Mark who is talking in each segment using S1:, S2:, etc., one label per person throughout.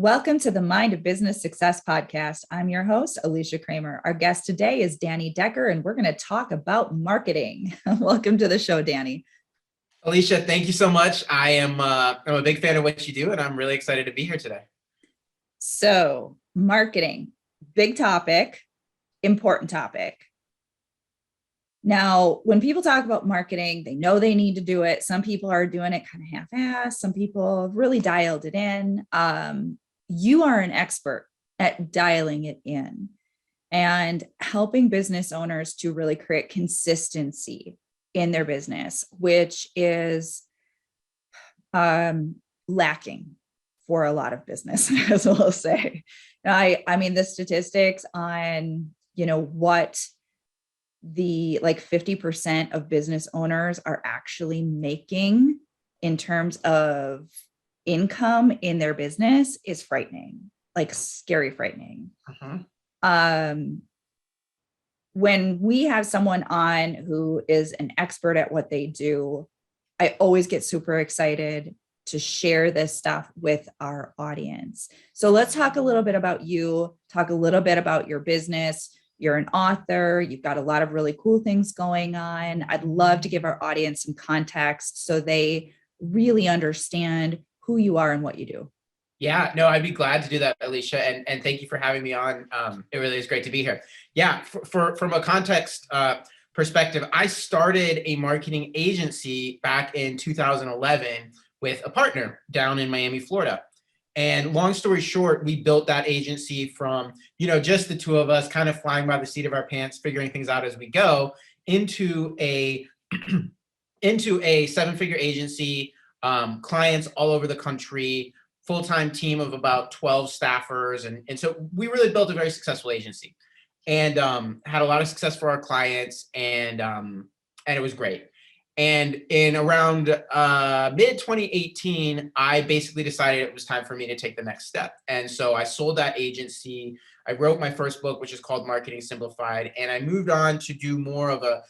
S1: Welcome to the Mind of Business Success podcast. I'm your host, Alicia Kramer. Our guest today is Danny Decker, and we're going to talk about marketing. Welcome to the show, Danny.
S2: Alicia, thank you so much. I'm a big fan of what you do, and I'm really excited to be here today.
S1: So, marketing, big topic, important topic. Now, when people talk about marketing, they know they need to do it. Some people are doing it kind of half-assed. Some people have really dialed it in. You are an expert at dialing it in and helping business owners to really create consistency in their business, which is lacking for a lot of businesses, we'll say. I mean, the statistics on, what the 50% of business owners are actually making in terms of income in their business is frightening, scary frightening. When we have someone on who is an expert at what they do, I always get super excited to share this stuff with our audience. So let's talk a little bit about you, talk a little bit about your business. You're an author. You've got a lot of really cool things going on. I'd love to give our audience some context so they really understand who you are and what you do.
S2: Yeah, no, I'd be glad to do that, Alicia. And thank you for having me on. It really is great to be here. Yeah, from a context perspective, I started a marketing agency back in 2011 with a partner down in Miami, Florida. And long story short, we built that agency from, just the two of us kind of flying by the seat of our pants, figuring things out as we go, into a seven-figure agency, clients all over the country, full-time team of about 12 staffers. And so we really built a very successful agency and had a lot of success for our clients, and it was great. And in around mid-2018, I basically decided it was time for me to take the next step. And so I sold that agency. I wrote my first book, which is called Marketing Simplified. And I moved on to do more of an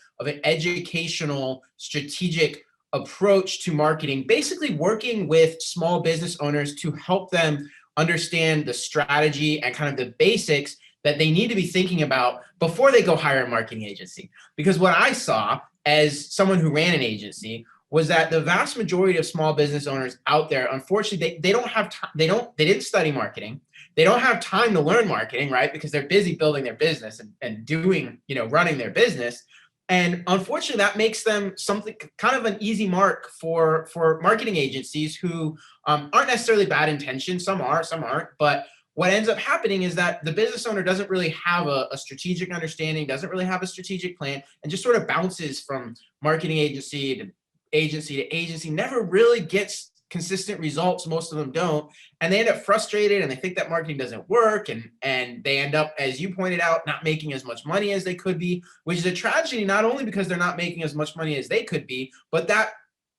S2: educational, strategic approach to marketing, basically working with small business owners to help them understand the strategy and kind of the basics that they need to be thinking about before they go hire a marketing agency. Because what I saw as someone who ran an agency was that the vast majority of small business owners out there, unfortunately, they don't have time. They didn't study marketing. They don't have time to learn marketing, right? Because they're busy building their business and doing, running their business. And unfortunately, that makes them something kind of an easy mark for marketing agencies who aren't necessarily bad intentions. Some are, some aren't. But what ends up happening is that the business owner doesn't really have a strategic understanding, doesn't really have a strategic plan, and just sort of bounces from marketing agency to agency, never really gets consistent results. Most of them don't. And they end up frustrated and they think that marketing doesn't work. And they end up, as you pointed out, not making as much money as they could be, which is a tragedy, not only because they're not making as much money as they could be, but that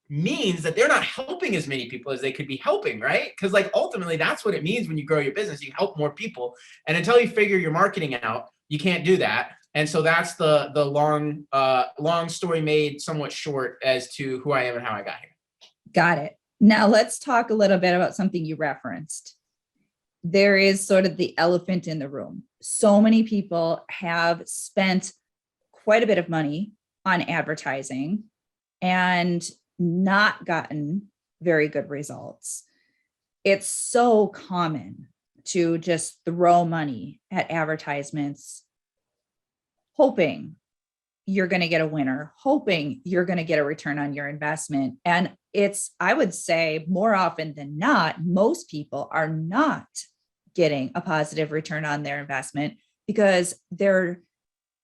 S2: means that they're not helping as many people as they could be helping, right? Because ultimately that's what it means when you grow your business. You help more people. And until you figure your marketing out, you can't do that. And so that's the long story made somewhat short as to who I am and how I got here.
S1: Got it. Now let's talk a little bit about something you referenced. There is sort of the elephant in the room. So many people have spent quite a bit of money on advertising and not gotten very good results. It's so common to just throw money at advertisements, hoping you're going to get a winner, hoping you're going to get a return on your investment. And I would say more often than not, most people are not getting a positive return on their investment because they're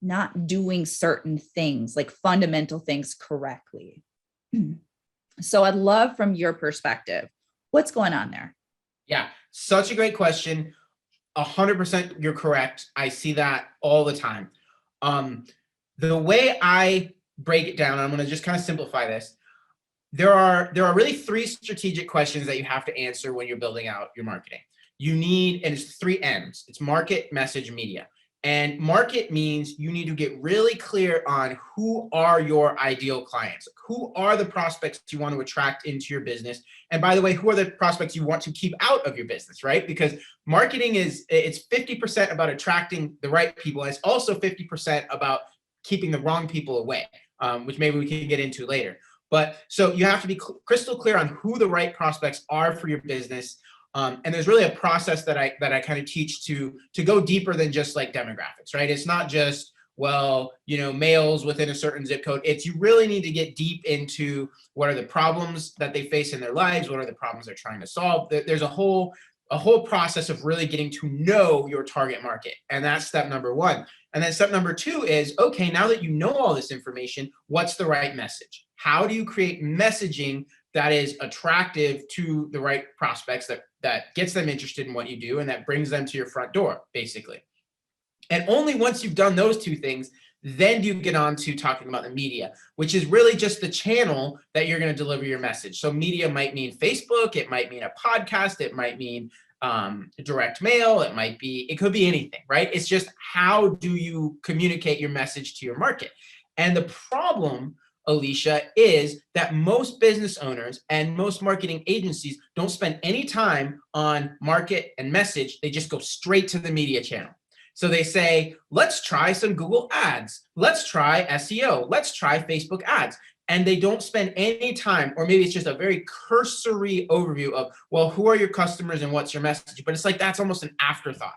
S1: not doing certain things, like fundamental things, correctly. So I'd love, from your perspective, what's going on there?
S2: Yeah, such a great question. 100% you're correct. I see that all the time. The way I break it down, I'm going to just kind of simplify this. There are really three strategic questions that you have to answer when you're building out your marketing. You need, and it's three M's. It's market, message, media. And market means you need to get really clear on who are your ideal clients, who are the prospects you want to attract into your business. And by the way, who are the prospects you want to keep out of your business, right? Because marketing it's 50% about attracting the right people. And it's also 50% about keeping the wrong people away, which maybe we can get into later. But so you have to be crystal clear on who the right prospects are for your business. And there's really a process that I kind of teach to go deeper than just like demographics, right? It's not just, well, males within a certain zip code. It's you really need to get deep into what are the problems that they face in their lives, what are the problems they're trying to solve. There's a whole process of really getting to know your target market. And that's step number one. And then step number two is, okay, now that you know all this information, what's the right message? How do you create messaging that is attractive to the right prospects, that gets them interested in what you do and that brings them to your front door, basically? And only once you've done those two things, then do you get on to talking about the media, which is really just the channel that you're going to deliver your message. So media might mean Facebook, it might mean a podcast, it might mean direct mail, it could be anything, right? It's just how do you communicate your message to your market? And the problem, Alicia, is that most business owners and most marketing agencies don't spend any time on market and message. They just go straight to the media channel. So they say, let's try some Google ads. Let's try SEO. Let's try Facebook ads. And they don't spend any time, or maybe it's just a very cursory overview of, well, who are your customers and what's your message? But it's like, that's almost an afterthought.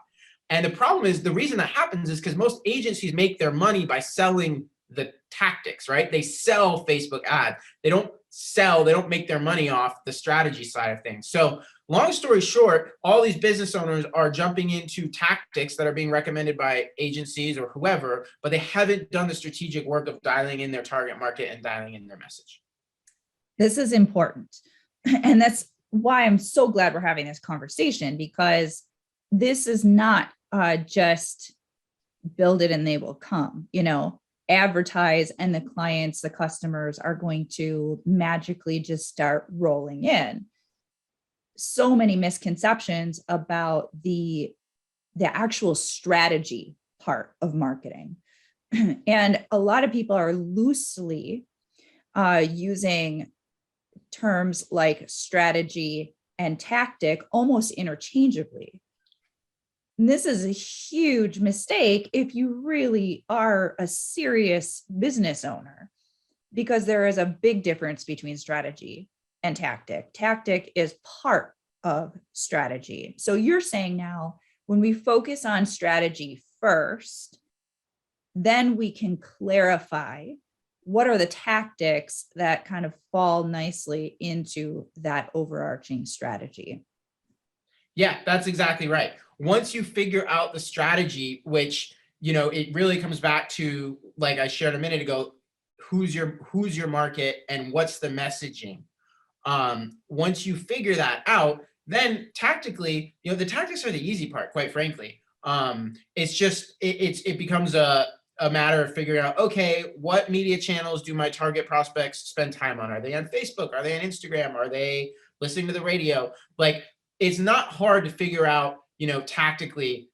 S2: And the problem is, the reason that happens is because most agencies make their money by selling the tactics, right? They sell Facebook ads. They don't make their money off the strategy side of things. So long story short, all these business owners are jumping into tactics that are being recommended by agencies or whoever, but they haven't done the strategic work of dialing in their target market and dialing in their message.
S1: This is important. And that's why I'm so glad we're having this conversation, because this is not just build it and they will come, advertise and the clients, the customers are going to magically just start rolling in. So many misconceptions about the actual strategy part of marketing. And a lot of people are loosely using terms like strategy and tactic almost interchangeably. And this is a huge mistake if you really are a serious business owner, because there is a big difference between strategy and tactic. Tactic is part of strategy. So you're saying now, when we focus on strategy first, then we can clarify what are the tactics that kind of fall nicely into that overarching strategy.
S2: Yeah, that's exactly right. Once you figure out the strategy, which, it really comes back to, like I shared a minute ago, who's your market and what's the messaging. Once you figure that out, then tactically, the tactics are the easy part, quite frankly. It's just, it becomes a matter of figuring out, okay, what media channels do my target prospects spend time on? Are they on Facebook? Are they on Instagram? Are they listening to the radio? Like, it's not hard to figure out, tactically,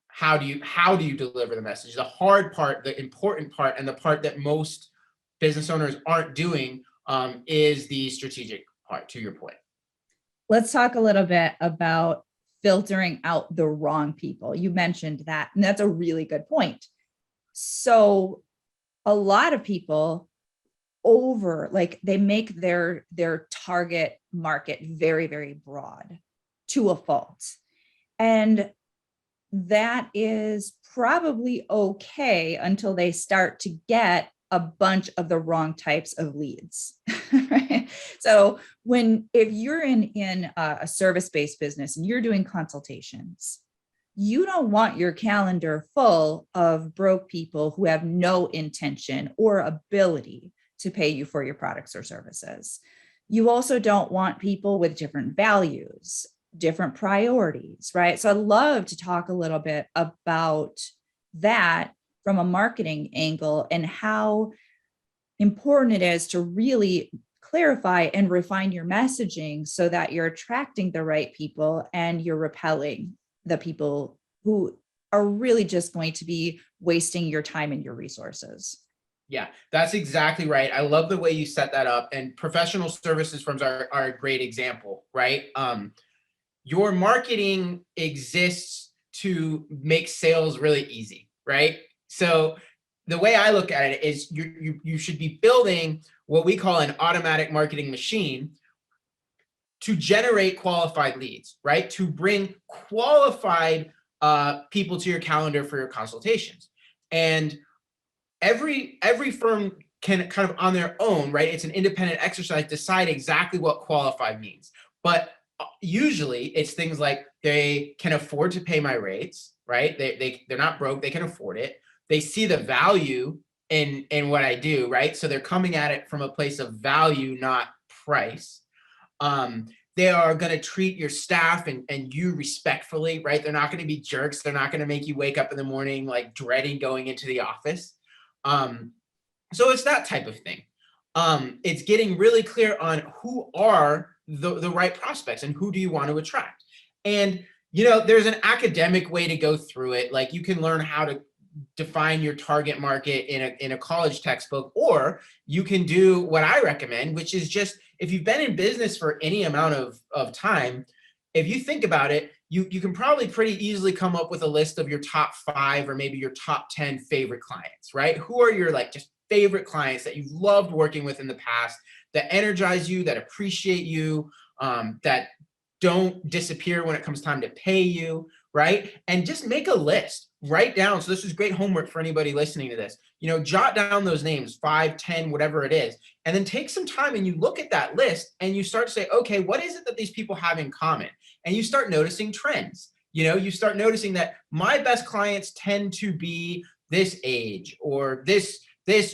S2: how do you deliver the message? The hard part, the important part, and the part that most business owners aren't doing is the strategic part, to your point.
S1: Let's talk a little bit about filtering out the wrong people. You mentioned that, and that's a really good point. So a lot of people they make their target market very, very broad to a fault. And that is probably okay until they start to get a bunch of the wrong types of leads. Right? So if you're in a service-based business and you're doing consultations, you don't want your calendar full of broke people who have no intention or ability to pay you for your products or services. You also don't want people with different values, different priorities, right? So I'd love to talk a little bit about that from a marketing angle and how important it is to really clarify and refine your messaging so that you're attracting the right people and you're repelling the people who are really just going to be wasting your time and your resources.
S2: Yeah, that's exactly right. I love the way you set that up. And professional services firms are a great example, right? Your marketing exists to make sales really easy, right? So the way I look at it is you should be building what we call an automatic marketing machine to generate qualified leads, right? To bring qualified people to your calendar for your consultations. And every firm can kind of on their own, right? It's an independent exercise, decide exactly what qualified means. But usually it's things like they can afford to pay my rates, right? They're not broke, they can afford it. They see the value in what I do, right? So they're coming at it from a place of value, not price. They are going to treat your staff and you respectfully, right? They're not going to be jerks. They're not going to make you wake up in the morning like dreading going into the office. So it's that type of thing. It's getting really clear on who are the right prospects and who do you want to attract. And, you know, there's an academic way to go through it. Like you can learn how to define your target market in a college textbook, or you can do what I recommend, which is just, if you've been in business for any amount of time, if you think about it, you can probably pretty easily come up with a list of your top 5 or maybe your top 10 favorite clients, right? Who are your like just favorite clients that you've loved working with in the past, that energize you, that appreciate you, that don't disappear when it comes time to pay you, right? And just make a list, write down. So this is great homework for anybody listening to this. You know, jot down those names, 5, 10, whatever it is, and then take some time and you look at that list and you start to say, okay, what is it that these people have in common? And you start noticing trends. You know, you start noticing that my best clients tend to be this age or this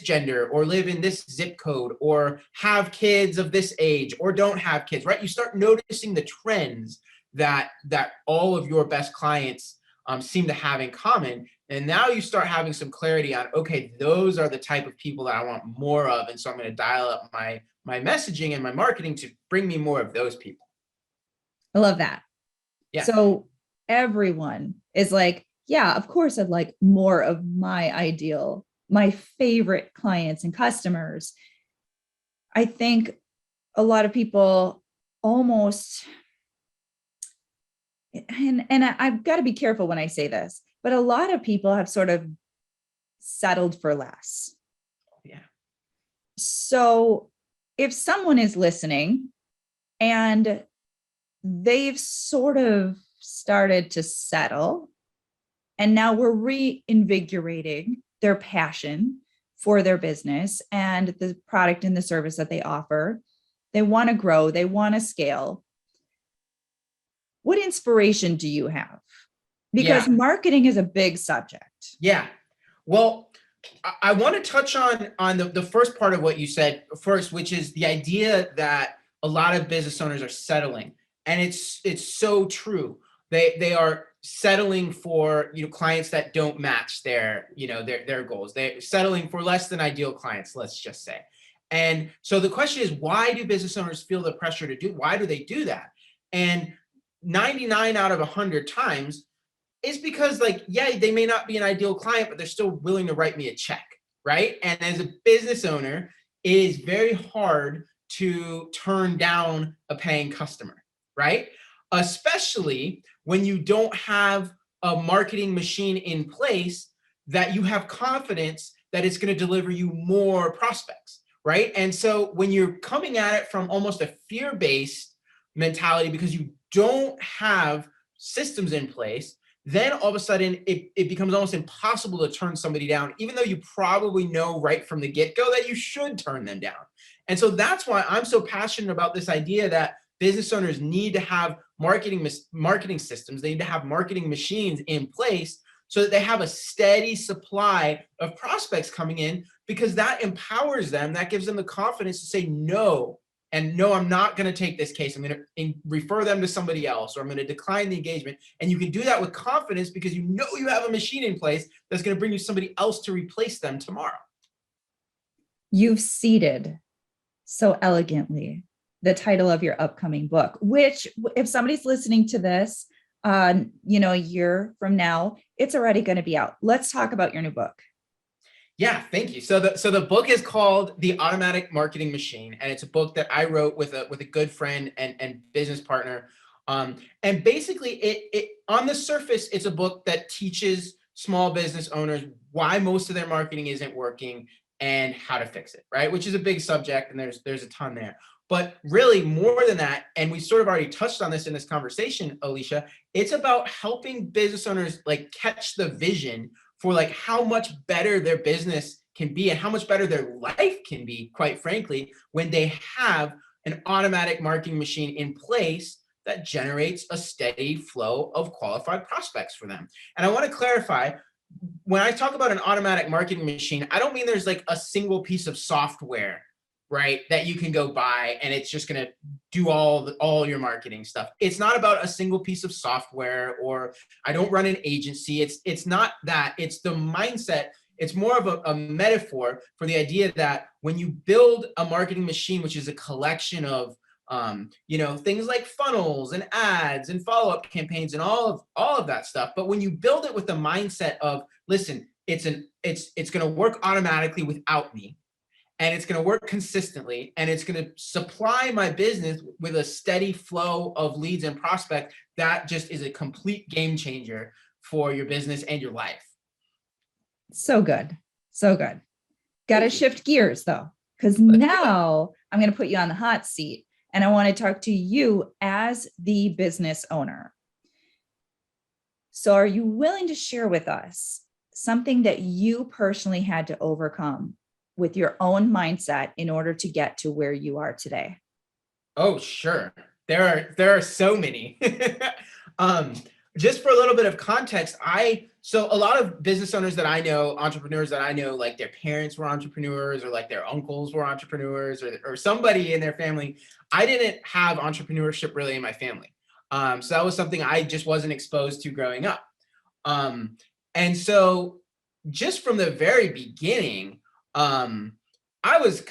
S2: gender or live in this zip code or have kids of this age or don't have kids, right? You start noticing the trends that all of your best clients seem to have in common. And now you start having some clarity on, okay, those are the type of people that I want more of. And so I'm going to dial up my messaging and my marketing to bring me more of those people.
S1: I love that.
S2: Yeah.
S1: So everyone is like, yeah, of course, I'd like more of my ideal, my favorite clients and customers. I think a lot of people almost, and I've got to be careful when I say this, but a lot of people have sort of settled for less.
S2: Yeah.
S1: So if someone is listening and they've sort of started to settle, and now we're reinvigorating their passion for their business and the product and the service that they offer. They want to grow, they want to scale. What inspiration do you have? Because marketing is a big subject.
S2: Yeah. Well, I want to touch on the first part of what you said first, which is the idea that a lot of business owners are settling. And it's so true. They are settling for, you know, clients that don't match their goals. They're settling for less than ideal clients, let's just say. And so the question is, why do business owners feel the pressure why do they do that? And 99 out of 100 times is because, like, yeah, they may not be an ideal client, but they're still willing to write me a check, right? And as a business owner, it is very hard to turn down a paying customer, right? Especially when you don't have a marketing machine in place that you have confidence that it's going to deliver you more prospects, right? And so when you're coming at it from almost a fear-based mentality because you don't have systems in place, then all of a sudden it becomes almost impossible to turn somebody down, even though you probably know right from the get-go that you should turn them down. And so that's why I'm so passionate about this idea that business owners need to have marketing systems. They need to have marketing machines in place so that they have a steady supply of prospects coming in, because that empowers them. That gives them the confidence to say no. And no, I'm not going to take this case. I'm going to refer them to somebody else, or I'm going to decline the engagement. And you can do that with confidence because you know you have a machine in place that's going to bring you somebody else to replace them tomorrow.
S1: You've seeded so elegantly the title of your upcoming book, which, if somebody's listening to this, a year from now, it's already going to be out. Let's talk about your new book.
S2: Yeah, thank you. So the book is called The Automatic Marketing Machine, and it's a book that I wrote with a good friend and business partner. And basically, it on the surface, it's a book that teaches small business owners why most of their marketing isn't working and how to fix it, right? Which is a big subject, and there's a ton there. But really, more than that, and we sort of already touched on this in this conversation, Alicia, it's about helping business owners like catch the vision for like how much better their business can be and how much better their life can be, quite frankly, when they have an automatic marketing machine in place that generates a steady flow of qualified prospects for them. And I want to clarify, when I talk about an automatic marketing machine, I don't mean there's like a single piece of software, right, that you can go buy and it's just going to do all your marketing stuff. It's not about a single piece of software, or I don't run an agency. It's not that. It's the mindset. It's more of a metaphor for the idea that when you build a marketing machine, which is a collection of things like funnels and ads and follow-up campaigns and all of that stuff. But when you build it with the mindset of, listen, it's going to work automatically without me, and it's going to work consistently, and it's going to supply my business with a steady flow of leads and prospects, that just is a complete game changer for your business and your life.
S1: So good. So good. Got to shift gears though, because now I'm going to put you on the hot seat, and I want to talk to you as the business owner. So are you willing to share with us something that you personally had to overcome with your own mindset in order to get to where you are today?
S2: Oh, sure. There are so many. Just for a little bit of context, so a lot of business owners that I know, entrepreneurs that I know, like their parents were entrepreneurs, or like their uncles were entrepreneurs, or somebody in their family. I didn't have entrepreneurship really in my family. So that was something I just wasn't exposed to growing up. And so just from the very beginning, I was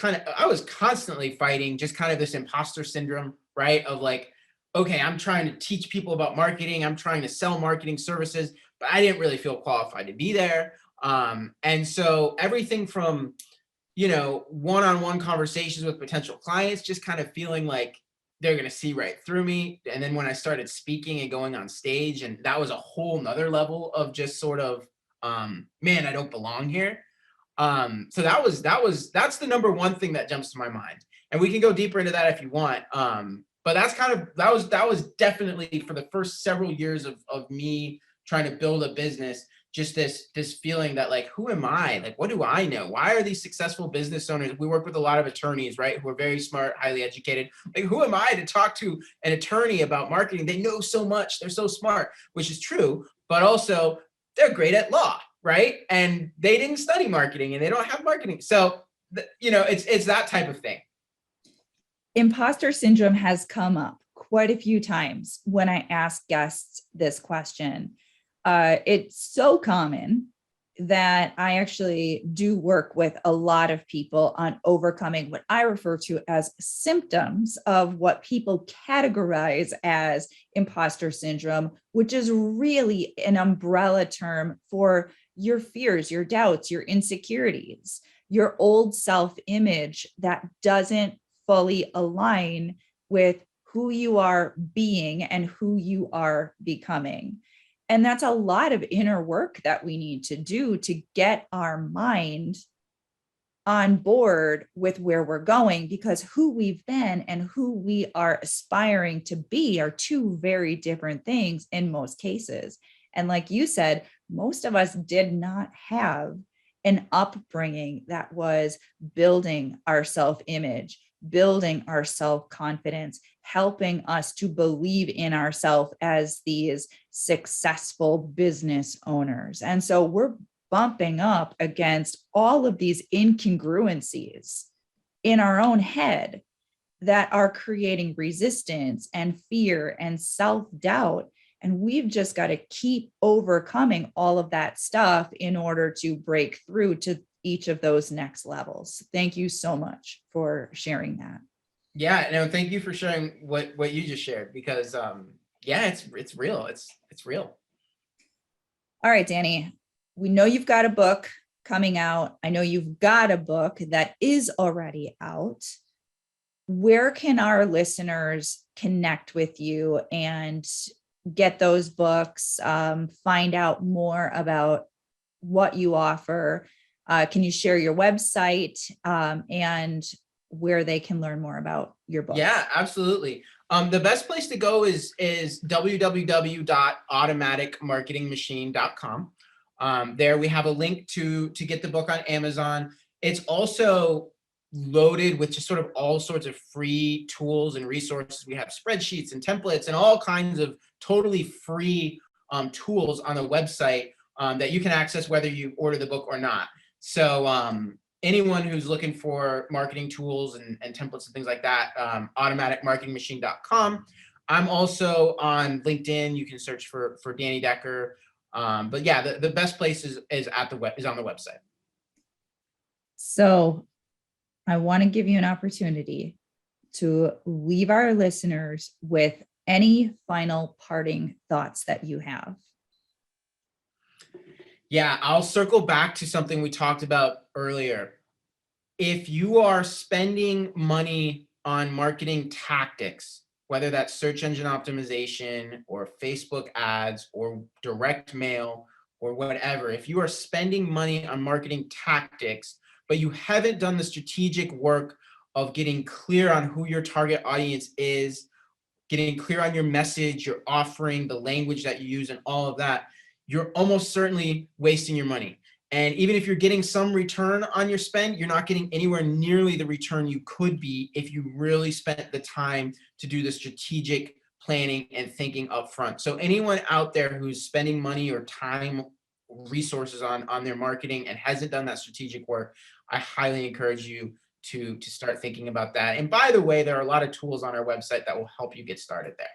S2: constantly fighting just kind of this imposter syndrome, right? Of like, okay, I'm trying to teach people about marketing. I'm trying to sell marketing services, but I didn't really feel qualified to be there. And so everything from, one-on-one conversations with potential clients, just kind of feeling like they're going to see right through me. And then when I started speaking and going on stage, and that was a whole nother level of just sort of, man, I don't belong here. So that's the number one thing that jumps to my mind, and we can go deeper into that if you want. But that was definitely for the first several years of me trying to build a business, just this feeling that like, who am I? Like, what do I know? Why are these successful business owners? We work with a lot of attorneys, right, who are very smart, highly educated. Like, who am I to talk to an attorney about marketing? They know so much. They're so smart, which is true, but also they're great at law, right? And they didn't study marketing, and they don't have marketing. So, it's that type of thing.
S1: Imposter syndrome has come up quite a few times when I ask guests this question. It's so common that I actually do work with a lot of people on overcoming what I refer to as symptoms of what people categorize as imposter syndrome, which is really an umbrella term for your fears, your doubts, your insecurities, your old self-image that doesn't fully align with who you are being and who you are becoming. And that's a lot of inner work that we need to do to get our mind on board with where we're going, because who we've been and who we are aspiring to be are two very different things in most cases. And like you said, most of us did not have an upbringing that was building our self-image, building our self-confidence, helping us to believe in ourselves as these successful business owners. And so we're bumping up against all of these incongruencies in our own head that are creating resistance and fear and self-doubt. And we've just got to keep overcoming all of that stuff in order to break through to each of those next levels. Thank you so much for sharing that.
S2: Yeah, no, thank you for sharing what you just shared, because Yeah, it's real. It's real.
S1: All right, Danny, we know you've got a book coming out. I know you've got a book that is already out. Where can our listeners connect with you and get those books, find out more about what you offer? Can you share your website, and where they can learn more about your books?
S2: Yeah, absolutely. The best place to go is www.automaticmarketingmachine.com. There we have a link to get the book on Amazon. It's also loaded with just sort of all sorts of free tools and resources. We have spreadsheets and templates and all kinds of totally free tools on the website that you can access whether you order the book or not. So anyone who's looking for marketing tools and templates and things like that, automaticmarketingmachine.com. I'm also on LinkedIn. You can search for Danny Decker. But yeah, the best place is on the website.
S1: So I want to give you an opportunity to leave our listeners with any final parting thoughts that you have.
S2: Yeah, I'll circle back to something we talked about earlier. If you are spending money on marketing tactics, whether that's search engine optimization or Facebook ads or direct mail or whatever, if you are spending money on marketing tactics, but you haven't done the strategic work of getting clear on who your target audience is, getting clear on your message, your offering, the language that you use, and all of that, you're almost certainly wasting your money. And even if you're getting some return on your spend, you're not getting anywhere nearly the return you could be if you really spent the time to do the strategic planning and thinking up front. So anyone out there who's spending money or time, resources on their marketing and hasn't done that strategic work, I highly encourage you to start thinking about that. And by the way, there are a lot of tools on our website that will help you get started there.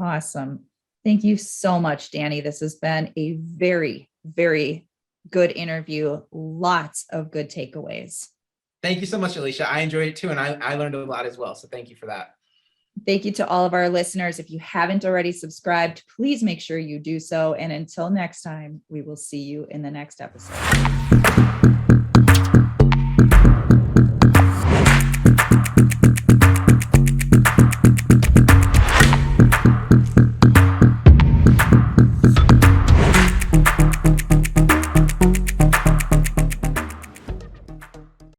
S1: Awesome. Thank you so much, Danny. This has been a very, very good interview. Lots of good takeaways.
S2: Thank you so much, Alicia. I enjoyed it too. And I learned a lot as well. So thank you for that.
S1: Thank you to all of our listeners. If you haven't already subscribed, please make sure you do so. And until next time, we will see you in the next episode.